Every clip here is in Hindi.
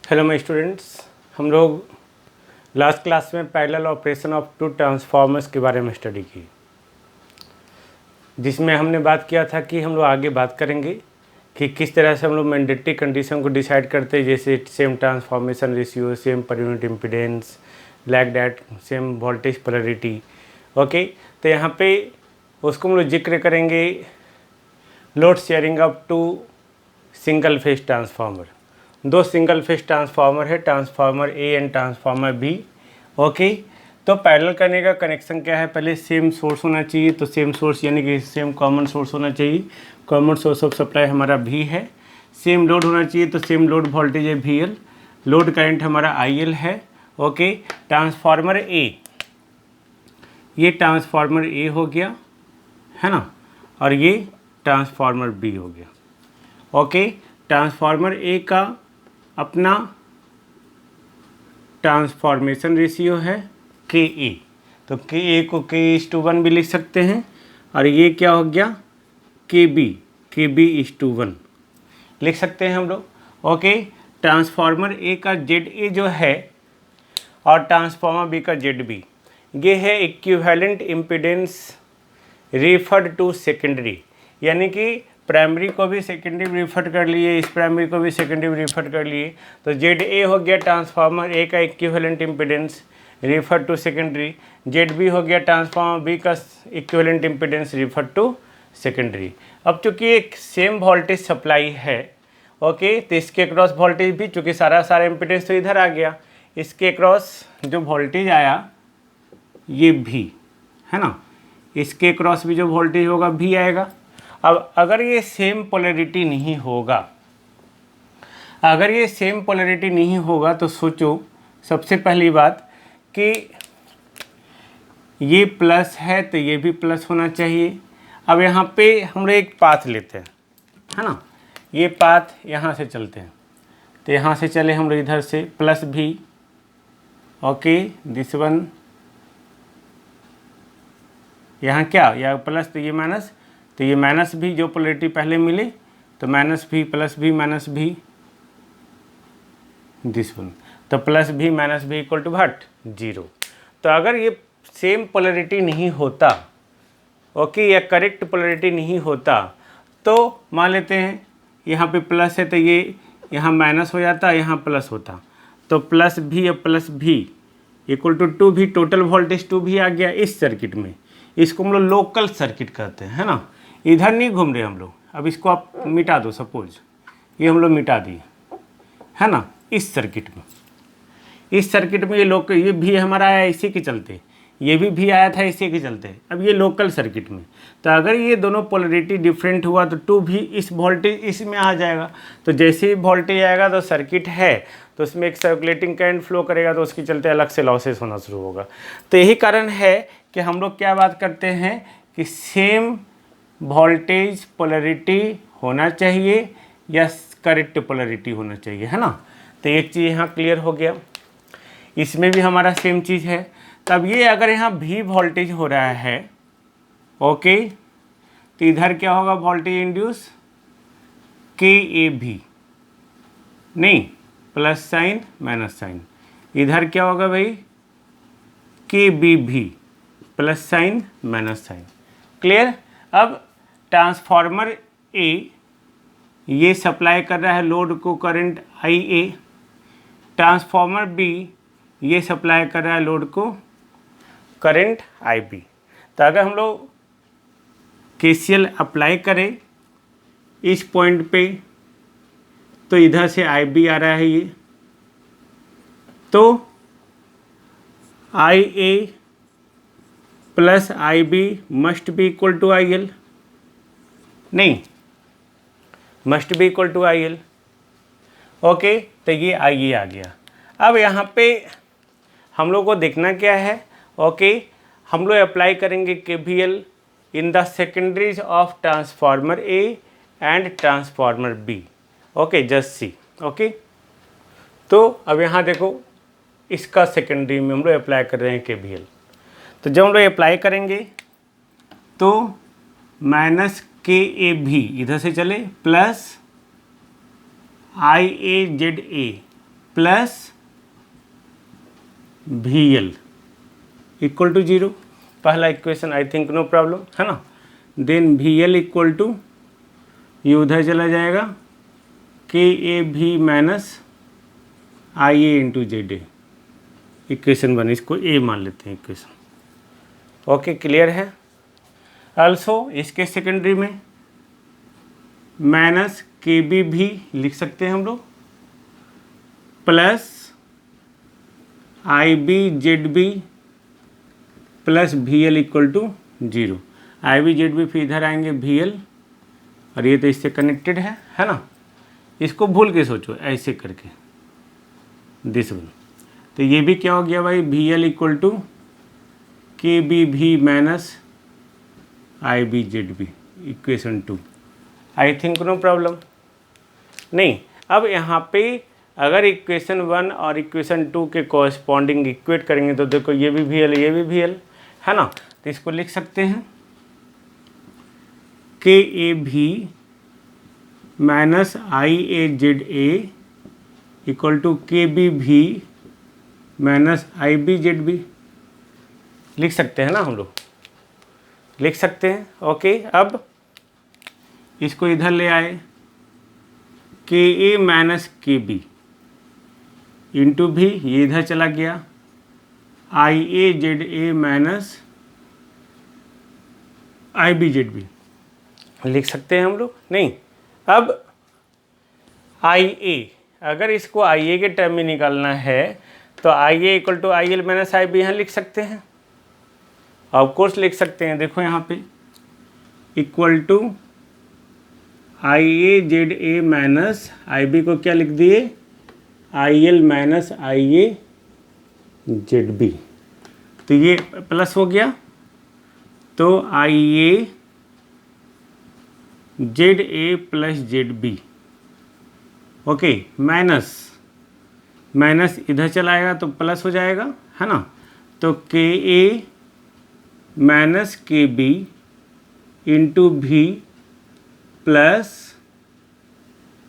हेलो माय स्टूडेंट्स, हम लोग लास्ट क्लास में parallel operation of two transformers के बारे में स्टडी की, जिसमें हमने बात किया था कि हम लोग आगे बात करेंगे कि किस तरह से हम लोग मैंडेटरी कंडीशन को डिसाइड करते हैं, जैसे same transformation ratio, same per unit impedance, like that, same voltage polarity. Okay, तो यहाँ पे उसको हम लोग जिक्र करेंगे load sharing of two single phase transformer. दो सिंगल फेज ट्रांसफार्मर है, transformer A and transformer B. Okay, तो पैरेलल करने का कनेक्शन क्या है, पहले सेम सोर्स होना चाहिए, तो सेम सोर्स यानी कि सेम कॉमन सोर्स होना चाहिए। कॉमन सोर्स ऑफ सप्लाई हमारा भी है। सेम लोड होना चाहिए, तो सेम लोड वोल्टेज है वी एल, लोड करंट हमारा आई एल है। ओके, ट्रांसफार्मर ए, ये ट्रांसफार्मर ए हो गया है ना, और ये ट्रांसफार्मर बी हो गया। ओके, ट्रांसफार्मर ए का अपना ट्रांसफॉर्मेशन रेशियो है के ए, तो के ए को K/1 भी लिख सकते हैं, और ये क्या हो गया KB/1 लिख सकते हैं हम लोग। ओके, ट्रांसफार्मर ए का ZA जो है और ट्रांसफार्मर बी का ZB, ये है equivalent impedance referred to secondary, यानी कि प्राइमरी को भी सेकेंडरी रिफर कर लिए, इस प्राइमरी को भी सेकेंडरी रिफर कर लिए, तो ZA हो गया ट्रांसफार्मर ए का equivalent impedance refer to secondary, ZB हो गया ट्रांसफार्मर बी का equivalent impedance refer to secondary. अब चूंकि एक सेम वोल्टेज सप्लाई है, ओके, तो इसके क्रॉस वोल्टेज भी, चूँकि सारा इम्पीडेंस तो इधर आ गया, इसके क्रॉस जो वोल्टेज आया ये भी है ना, इसके क्रॉस भी जो वोल्टेज होगा भी आएगा। अब अगर ये सेम पोलैरिटी नहीं होगा, अगर ये सेम पोलैरिटी नहीं होगा तो सोचो, सबसे पहली बात कि ये प्लस है तो ये भी प्लस होना चाहिए। अब यहाँ पे हम लोग एक पाथ लेते हैं, है ना, ये पाथ यहाँ से चलते हैं, तो यहाँ से चले हम लोग इधर से प्लस भी, ओके, दिस वन, यहाँ क्या, या प्लस तो ये माइनस, तो ये माइनस भी जो पोलैरिटी पहले मिली, तो माइनस भी प्लस भी माइनस भी, दिस वन, तो प्लस भी माइनस भी इक्वल टू व्हाट, 0। तो अगर ये सेम पोलैरिटी नहीं होता, ओके, या करेक्ट पोलैरिटी नहीं होता, तो मान लेते हैं यहाँ पे प्लस है तो ये यहाँ माइनस हो जाता, यहाँ प्लस होता, तो प्लस भी या प्लस भी इक्वल टू 2 भी, टोटल वोल्टेज 2 भी आ गया इस सर्किट में। इसको हम लोग लोकल सर्किट कहते हैं, है ना, इधर नहीं घूम रहे हम लोग। अब इसको आप मिटा दो, सपोज ये हम लोग मिटा दिए, है ना, इस सर्किट में, इस सर्किट में ये भी हमारा आया इसी के चलते, ये भी आया था इसी के चलते। अब ये लोकल सर्किट में, तो अगर ये दोनों पोलैरिटी डिफरेंट हुआ तो 2 भी इस वोल्टेज इसमें आ जाएगा, तो जैसे ही वोल्टेज आएगा तो सर्किट है तो उसमें एक सर्कुलेटिंग करंट फ्लो करेगा, तो उसके चलते अलग से लॉसेस होना शुरू होगा। तो यही कारण है कि हम लोग क्या बात करते हैं कि सेम वोल्टेज पोलैरिटी होना चाहिए या करेक्ट पोलैरिटी होना चाहिए, है ना। तो एक चीज़ यहाँ क्लियर हो गया, इसमें भी हमारा सेम चीज़ है। तब ये अगर यहाँ भी वोल्टेज हो रहा है, ओके, तो इधर क्या होगा, वोल्टेज इंड्यूस KB, नहीं प्लस साइन माइनस साइन, इधर क्या होगा भाई, KB, plus sign minus sign. Clear. अब ट्रांसफार्मर ए ये सप्लाई कर रहा है लोड को करंट IA, ट्रांसफार्मर बी ये सप्लाई कर रहा है लोड को करंट IB। तो अगर हम लोग KCL अप्लाई करें इस पॉइंट पे, तो इधर से IB आ रहा है ये, तो IA प्लस IB must be equal to IL, नहीं must be equal to IL। Okay, तो ये IA आ गया। अब यहाँ पे हम लोग को देखना क्या है, ओके, हम लोग अप्लाई करेंगे KVL in the secondaries of transformer A and transformer B। Okay, just see. Okay, तो अब यहाँ देखो, इसका सेकेंडरी में हम लोग अप्लाई कर रहे हैं KVL। तो जब हम लोग अप्लाई करेंगे तो माइनस KAV इधर से चले, plus IAZA plus V L equal to 0। पहला equation I think no problem है ना। Then V L equal to, ये उधर चला जाएगा, के ए भी minus I A into Z A. Equation 1, इसको ए मान लेते हैं इक्वेशन। ओके, क्लियर है। ऑल्सो इसके सेकेंडरी में माइनस के बी भी लिख सकते हैं हम लोग, plus I B Z B plus V L equal to 0। I B Z B फिर इधर आएंगे वी एल, और ये तो इससे कनेक्टेड है ना। इसको भूल के सोचो ऐसे करके, दिस वन। तो ये भी क्या हो गया भाई, V L equal to K B V minus I B Z B, equation 2। I think no problem नहीं। अब यहाँ पे अगर इक्वेशन 1 और इक्वेशन 2 के कॉरस्पॉन्डिंग इक्वेट करेंगे तो देखो ये भी वी एल, ये भी वी एल है ना। तो इसको लिख सकते हैं के ए भी minus I A Z A equal to K B V minus I B Z B. लिख सकते हैं ना हम लोग, लिख सकते हैं। ओके, अब इसको इधर ले आए, K A minus K B into भी, ये इधर चला गया, I A Z A minus I B Z B. लिख सकते हैं हम लोग नहीं। अब आई ए, अगर इसको आई ए के टर्म में निकालना है तो I A equal to I L minus I B यहाँ लिख सकते हैं, ऑफ कोर्स लिख सकते हैं। देखो यहाँ पे equal to I A Z A minus I B को क्या लिख दिए, I L minus I A Z B. तो ये प्लस हो गया, तो I A Z A plus Z B. Okay, minus minus इधर चला आएगा तो प्लस हो जाएगा है ना। तो K A minus K B into V plus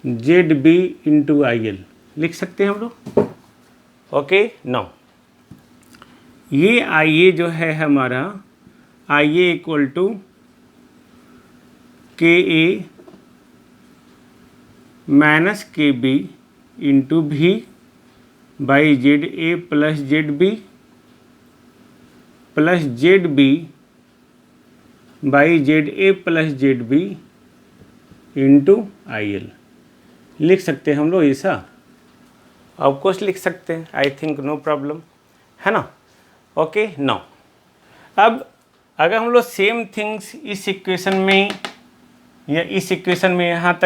Z B into I L लिख सकते हैं हम लोग। ओके, नाउ ये आई ए जो है हमारा, आई A equal to K A minus K B into V by Z A plus Z B plus Z B by Z A plus Z B into I L लिख सकते हैं हम लोग ऐसा। ऑफ कोर्स लिख सकते हैं, आई थिंक नो प्रॉब्लम है ना। ओके, नाउ अब अगर हम लोग सेम थिंग्स इस इक्वेशन में या इस इक्वेशन में यहाँ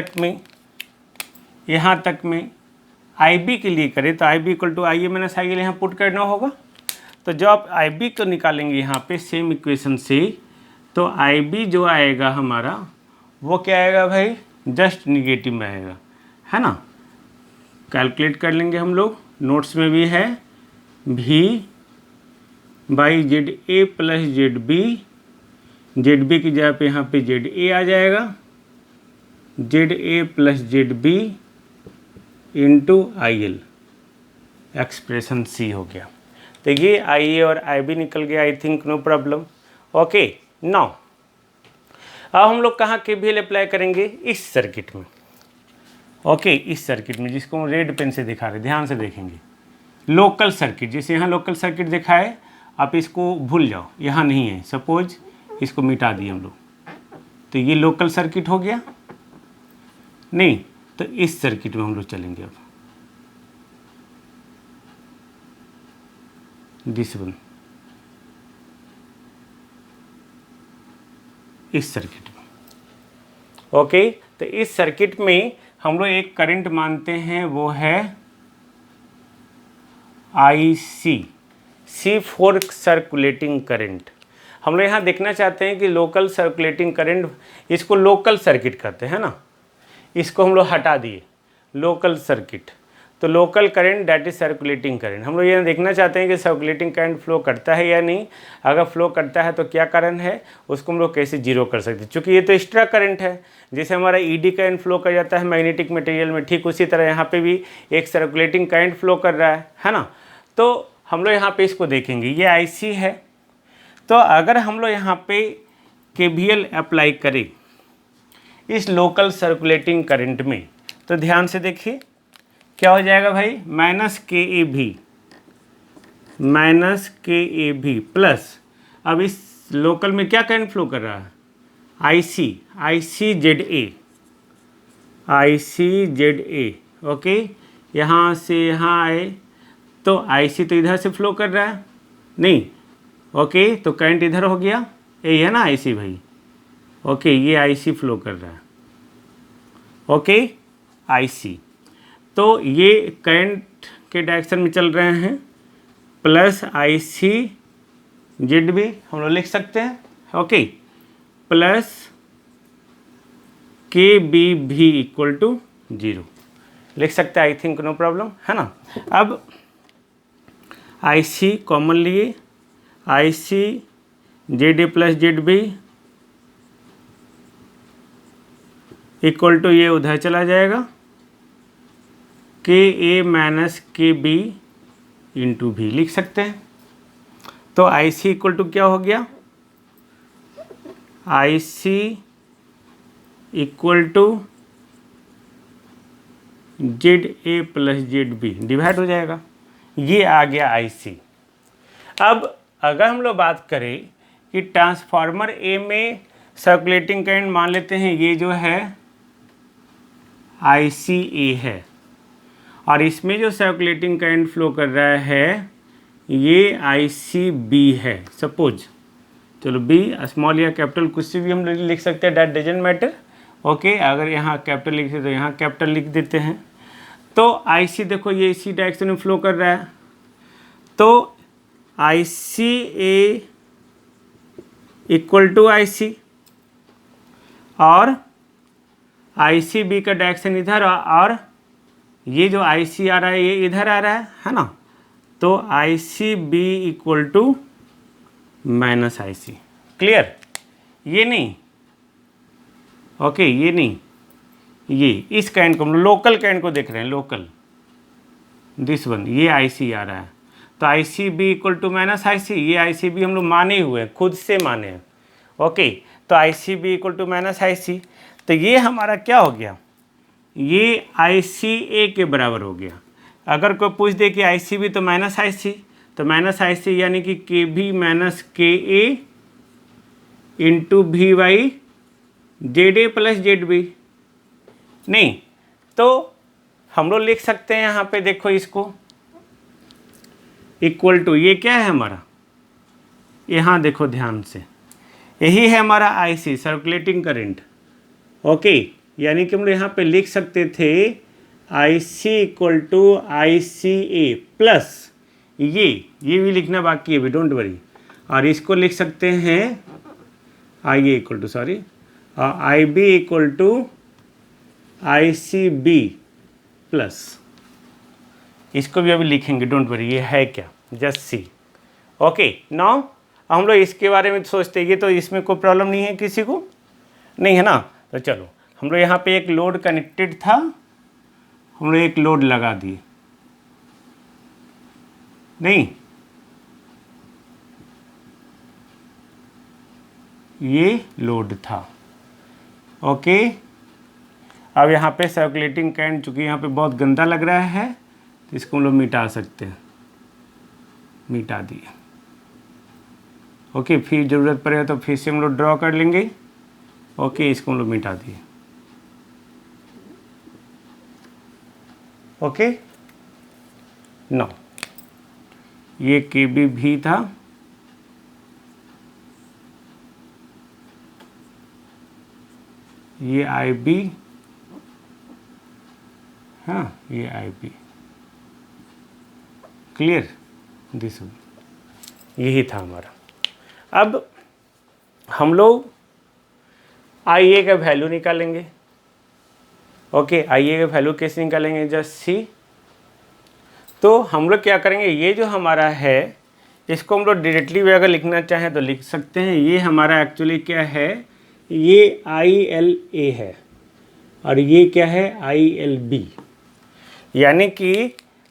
तक में आई बी के लिए करें तो I B equal to I A minus I L यहाँ पुट करना होगा। तो जब आप आई बी को निकालेंगे यहाँ पे सेम इक्वेशन से, तो आई बी जो आएगा हमारा वो क्या आएगा भाई, जस्ट निगेटिव में आएगा है ना। कैलकुलेट कर लेंगे हम लोग, नोट्स में भी है, भी by Z A plus Z B की जगह पे यहाँ पे जेड ए आ जाएगा, Z A plus Z B into I L, expression C हो गया। तो ये आई ए और आई बी निकल गया, I think no problem. Okay, now अब हम लोग कहाँ केवीएल अप्लाई करेंगे, इस सर्किट में। ओके, इस सर्किट में जिसको हम रेड पेन से दिखा रहे, ध्यान से देखेंगे। लोकल सर्किट, जैसे यहाँ लोकल सर्किट दिखा है, आप इसको भूल जाओ, यहाँ नहीं है। सपोज इसको मिटा दिए हम लोग, तो ये लोकल सर्किट हो गया नहीं। तो इस सर्किट में हम लोग चलेंगे अब, दिस वन, इस सर्किट में। ओके, तो इस सर्किट में हम लोग एक करंट मानते हैं, वो है आई सी फॉर सर्कुलेटिंग करंट। हम लोग यहाँ देखना चाहते हैं कि लोकल सर्कुलेटिंग करंट, इसको लोकल सर्किट कहते हैं ना, इसको हम लोग हटा दिए लोकल सर्किट। तो local current that is circulating current. हम लोग ये देखना चाहते हैं कि सर्कुलेटिंग करंट फ्लो करता है या नहीं। अगर फ्लो करता है तो क्या कारण है, उसको हम लोग कैसे जीरो कर सकते हैं, क्योंकि ये तो एक्स्ट्रा करंट है। जैसे हमारा ईडी करंट फ्लो कर जाता है मैग्नेटिक मटेरियल में, ठीक उसी तरह यहाँ पे भी एक सर्कुलेटिंग करंट फ्लो कर रहा है ना। तो हम लोग यहाँ पे इसको देखेंगे, ये आईसी है। तो अगर हम लोग यहाँ पे केवीएल अप्लाई करें इस लोकल सर्कुलेटिंग करंट में, तो ध्यान से देखिए क्या हो जाएगा भाई, माइनस के ए भी प्लस, अब इस लोकल में क्या करंट फ्लो कर रहा है, आई सी जेड ए। ओके, यहाँ से यहाँ आए तो आईसी तो इधर से फ्लो कर रहा है नहीं। ओके, तो करंट इधर हो गया, यही है ना आईसी भाई। ओके, ये आईसी फ्लो कर रहा है। ओके, आईसी, तो ये करंट के डायरेक्शन में चल रहे हैं, प्लस आईसी जेड भी हम लोग लिख सकते हैं। ओके, प्लस के बी भी इक्वल टू 0 लिख सकते हैं, आई थिंक नो प्रॉब्लम, है ना। अब आईसी कॉमन लिए, IC Z A plus Z B equal to, ये उधर चला जाएगा, K A minus K B into V लिख सकते हैं। तो आई सी इक्वल टू क्या हो गया, I C equal to Z A plus Z B divide हो जाएगा, ये आ गया आई सी। अब अगर हम लोग बात करें कि ट्रांसफार्मर ए में सर्कुलेटिंग करंट मान लेते हैं ये जो है आई सी ए है, और इसमें जो सर्कुलेटिंग करंट फ्लो कर रहा है ये आई सी बी है सपोज। चलो बी स्मॉल या कैपिटल कुछ से भी हम लिख सकते हैं, दैट डजंट मैटर। ओके, अगर यहाँ कैपिटल लिखते तो यहाँ कैपिटल लिख देते हैं। तो आई सी देखो ये इसी डायरेक्शन में फ्लो कर रहा है, तो I C A equal to I सी, और आई सी बी का डायरेक्शन इधर, और ये जो आई सी आ रहा है ये इधर आ रहा है ना। तो I C B equal to minus I C, clear, ये नहीं। ओके, ये नहीं, ये इस करंट को हम लोकल करंट को देख रहे हैं, लोकल दिस वन, ये आई सी आ रहा है, तो I C B equal to minus I C, ये आई सी बी हम लोग माने हुए हैं, खुद से माने हैं। ओके, तो I C B equal to minus I C, तो ये हमारा क्या हो गया, ये आई सी ए के बराबर हो गया। अगर कोई पूछ दे कि आई सी बी तो माइनस आई सी, तो माइनस आई सी यानी कि के B minus K A into V by Z A plus Z B, नहीं तो हम लोग लिख सकते हैं यहाँ पे देखो इसको इक्वल टू, ये क्या है हमारा, यहाँ देखो ध्यान से, यही है हमारा आईसी सर्कुलेटिंग करंट। ओके, यानी कि हम लोग यहाँ पे लिख सकते थे I C equal to I C A plus, ये भी लिखना बाकी है, डोंट वरी, और इसको लिख सकते हैं I A equal to sorry I B equal to I C B plus, इसको भी अभी लिखेंगे, डोंट वरी, ये है क्या, जस्ट सी। ओके, नाउ हम लोग इसके बारे में सोचते हैं, तो इसमें कोई प्रॉब्लम नहीं है किसी को, नहीं है ना। तो चलो हम लोग यहाँ पे एक लोड कनेक्टेड था, हम लोग एक लोड लगा दिए, नहीं ये लोड था। ओके, अब यहाँ पे सर्कुलेटिंग करंट चूँकि यहाँ पे बहुत गंदा लग रहा है तो इसको हम लोग मिटा सकते हैं, मिटा दिए। ओके, फिर ज़रूरत पड़ेगा तो फिर से हम लोग ड्रॉ कर लेंगे। ओके, इसको हम लोग मिटा दिए। ओके, नो, ये के बी भी था, ये आई बी, हाँ ये आई बी, क्लियर, दिस यही था हमारा। अब हम लोग आई ए का वैल्यू निकालेंगे। ओके, आई ए का वैल्यू कैसे निकालेंगे, जस्ट सी तो हम लोग क्या करेंगे, ये जो हमारा है इसको हम लोग डायरेक्टली भी अगर लिखना चाहें तो लिख सकते हैं। ये हमारा एक्चुअली क्या है, ये ILA है और ये क्या है ILB, यानी कि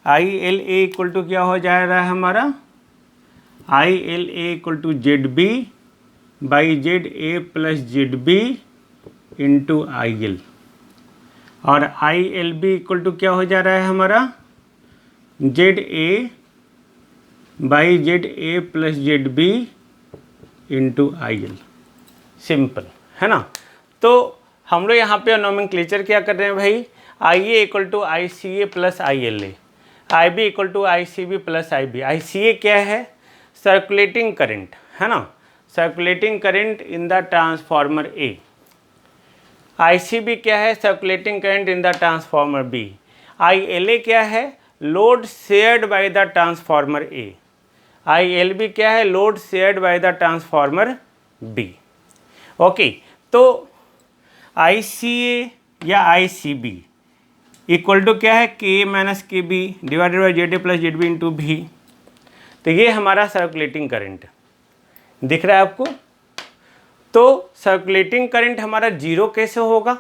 ILA इक्वल टू क्या हो जा रहा है हमारा, ILA equal to ZB by ZA plus ZB into IL, और ILB इक्वल टू क्या हो जा रहा है हमारा ZA by ZA plus ZB into IL। Simple है ना। तो हम लोग यहाँ पे नोमेनक्लेचर क्या कर रहे हैं भाई, IA equal to ICA plus ILA, IB equal to ICB plus IB। ICA क्या है, सर्कुलेटिंग करंट है ना, circulating current in the transformer A। ICB क्या है, circulating current in the transformer B। ILA क्या है, load shared by the transformer A। ILB क्या है, load shared by the transformer B। Okay, तो ICA या ICB इक्वल टू क्या है, K minus KB divided by ZA plus ZB into B। तो ये हमारा सर्कुलेटिंग करंट दिख रहा है आपको। तो सर्कुलेटिंग करंट हमारा जीरो कैसे होगा,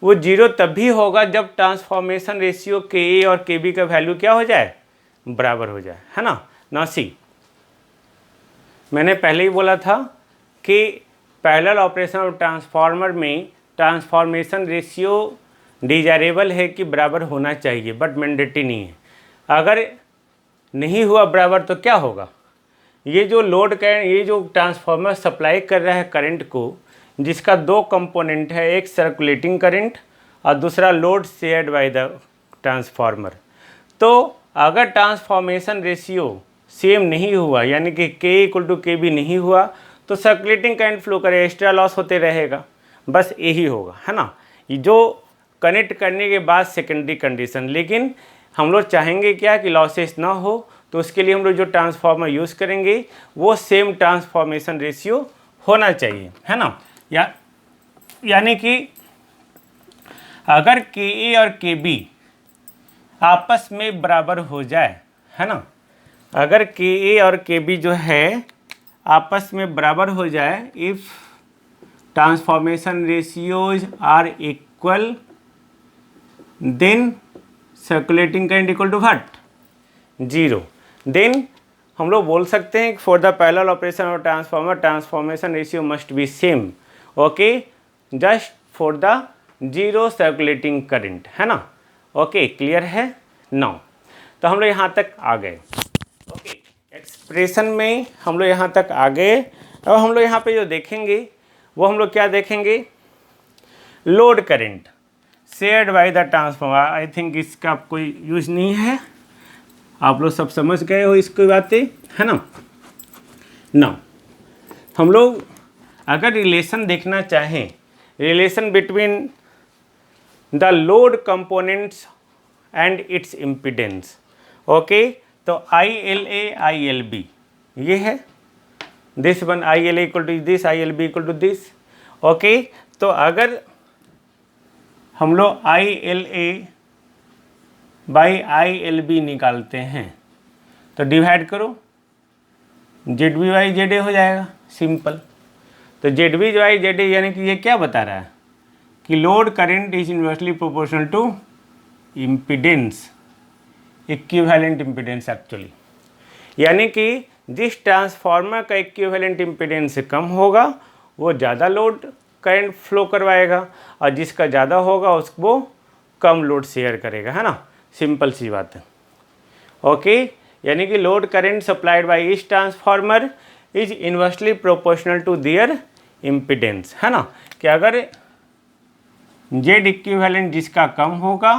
वो जीरो तभी होगा जब ट्रांसफॉर्मेशन रेशियो KA और KB का वैल्यू क्या हो जाए, बराबर हो जाए, है ना। ना सी, मैंने पहले ही बोला था कि पैरेलल ऑपरेशन ऑफ ट्रांसफार्मर में ट्रांसफॉर्मेशन रेशियो डिजायरेबल है कि बराबर होना चाहिए, बट मैंडेटरी नहीं है। अगर नहीं हुआ बराबर तो क्या होगा, ये जो लोड करंट, ये जो ट्रांसफार्मर सप्लाई कर रहा है करंट को, जिसका दो कंपोनेंट है, एक सर्कुलेटिंग करंट और दूसरा load shared by the transformer. तो अगर ट्रांसफॉर्मेशन रेशियो सेम नहीं हुआ, यानी कि K इक्वल टू KB नहीं हुआ, तो सर्कुलेटिंग करंट फ्लो करे, एक्स्ट्रा लॉस होते रहेगा, बस यही होगा, है ना। जो कनेक्ट करने के बाद सेकेंडरी कंडीशन। लेकिन हम लोग चाहेंगे क्या कि लॉसेस ना हो, तो उसके लिए हम लोग जो ट्रांसफार्मर यूज़ करेंगे वो सेम ट्रांसफॉर्मेशन रेशियो होना चाहिए, है ना। यानी कि अगर KA और KB आपस में बराबर हो जाए, है ना, अगर KA और KB जो है आपस में बराबर हो जाए, if transformation ratios are equal, then circulating current equal to what, zero. Then हम लोग बोल सकते हैं for the parallel operation of transformer transformation ratio must be same, okay, just for the zero circulating current, है ना। ओके, क्लियर है नाउ। तो हम लोग यहाँ तक आ गए, ओके, एक्सप्रेशन में हम लोग यहाँ तक आ गए। अब हम लोग यहाँ पे जो देखेंगे वो हम लोग क्या देखेंगे, load current shared by the transformer. I think इसका कोई यूज नहीं है, आप लोग सब समझ गए हो इसकी बातें, है ना। ना हम लोग अगर रिलेशन देखना चाहें, relation between the load components and its impedance, okay, तो ILA ILB ये है, this one ILA equal to this, ILB equal to this, okay. तो अगर हम लोग ILA बाई ILB निकालते हैं तो डिवाइड करो, ZB बाई ZA हो जाएगा, सिंपल। तो ZB बाई ZA यानी कि ये क्या बता रहा है कि load current is inversely proportional to impedance, equivalent impedance actually, यानी कि जिस ट्रांसफार्मर का इक्विवेलेंट इम्पिडेंस कम होगा वो ज़्यादा लोड करंट फ्लो करवाएगा, और जिसका ज़्यादा होगा उसको कम लोड शेयर करेगा, है ना। सिंपल सी बात है, ओके। यानी कि load current supplied by each transformer is inversely proportional to their impedance, है ना। कि अगर Z इक्विवेलेंट जिसका कम होगा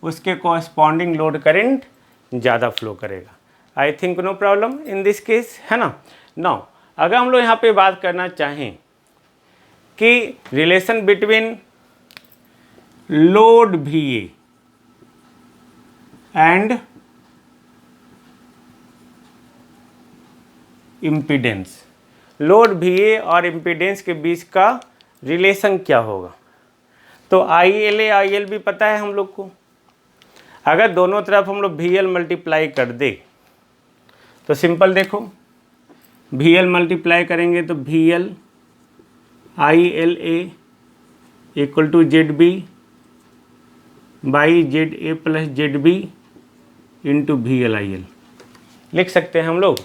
उसके कॉरस्पॉन्डिंग लोड करंट ज़्यादा फ्लो करेगा। I think no problem in this case, है ना। नाउ अगर हम लोग यहाँ पे बात करना चाहें कि relation between load VA and impedance, load VA और इम्पिडेंस के बीच का रिलेशन क्या होगा, तो ILA ILB पता है हम लोग को। अगर दोनों तरफ हम लोग VL मल्टीप्लाई कर दे तो सिंपल देखो, VL मल्टीप्लाई करेंगे तो VL ILA equal to ZB by ZA plus ZB into VL IL लिख सकते हैं हम लोग।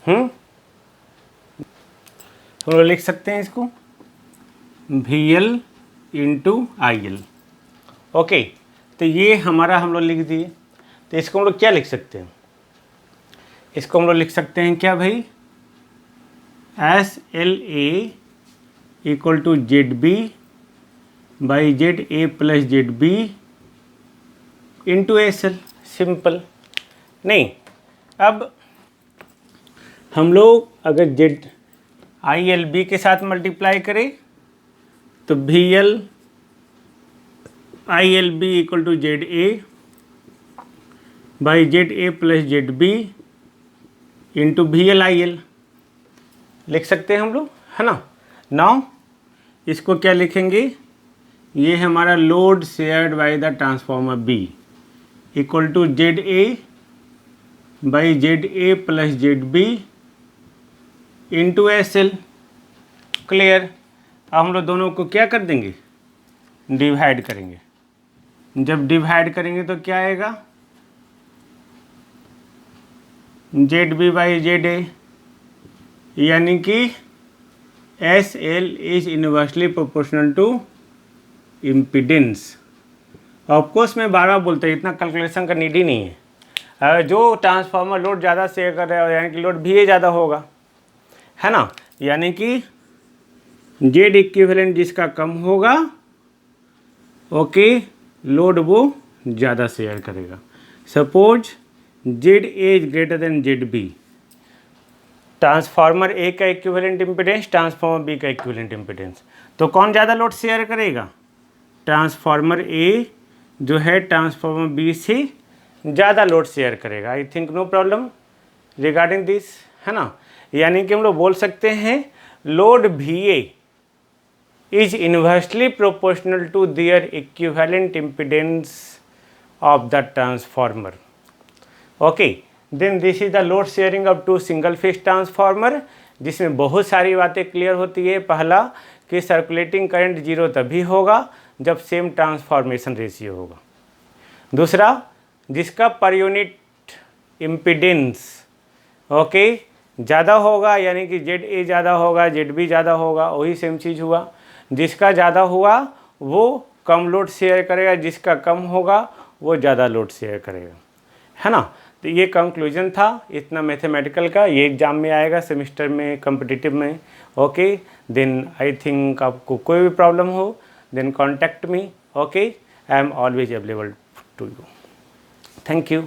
हम लोग लिख सकते हैं इसको VL इंटू IL। ओके, तो ये हमारा हम लोग लिख दिए। तो इसको हम लोग क्या लिख सकते हैं? इसको हम लोग लिख सकते हैं क्या भाई? SLA equal to ZB by ZA plus ZB into SL। Simple. नहीं, अब हम लोग अगर ILB के साथ मल्टीप्लाई करें तो VL ILB equal to ZA by ZA plus ZB into VL IL लिख सकते हैं हम लोग, है ना। नाउ इसको क्या लिखेंगे? ये हमारा load shared by the transformer B equal to ZA by ZA plus ZB into SL। Clear. अब हम लोग दोनों को क्या कर देंगे? डिवाइड करेंगे। जब डिवाइड करेंगे तो क्या आएगा? ZB बाई ZA, यानी कि SL is inversely proportional to impedance. Of course मैं बार बार बोलता हूँ, इतना कैलकुलेशन का नीड ही नहीं है। जो ट्रांसफार्मर लोड ज़्यादा शेयर कर रहा है यानी कि लोड VA ज़्यादा होगा, है ना। यानी कि Z इक्विवेलेंट जिसका कम होगा, ओके, लोड वो ज़्यादा शेयर करेगा। Suppose ZA is greater than ZB, transformer A का इक्विवेलेंट इम्पीडेंस, ट्रांसफार्मर B का इक्विवेलेंट इम्पीडेंस, तो कौन ज़्यादा लोड शेयर करेगा? ट्रांसफार्मर A जो है ट्रांसफार्मर B से ज़्यादा लोड शेयर करेगा। I think no problem regarding this, है ना। यानी कि हम लोग बोल सकते हैं load VA is inversely proportional to their equivalent impedance of the transformer. Okay, then this is the load sharing of two single phase transformer, जिसमें बहुत सारी बातें क्लियर होती है। पहला कि सर्कुलेटिंग करंट जीरो तभी होगा जब सेम ट्रांसफॉर्मेशन रेशियो होगा। दूसरा, जिसका पर यूनिट इम्पीडेंस ओके ज़्यादा होगा, यानी कि ZA ज़्यादा होगा, ZB ज़्यादा होगा, वही सेम चीज़ हुआ। जिसका ज़्यादा हुआ वो कम लोड शेयर करेगा, जिसका कम होगा वो ज़्यादा लोड शेयर करेगा, है ना। तो ये कंक्लूजन था इतना मैथमेटिकल का। ये एग्ज़ाम में आएगा सेमेस्टर में, कॉम्पिटिटिव में। ओके, देन आई थिंक आपको कोई भी प्रॉब्लम हो then contact me. Okay, I am always available to you. Thank you.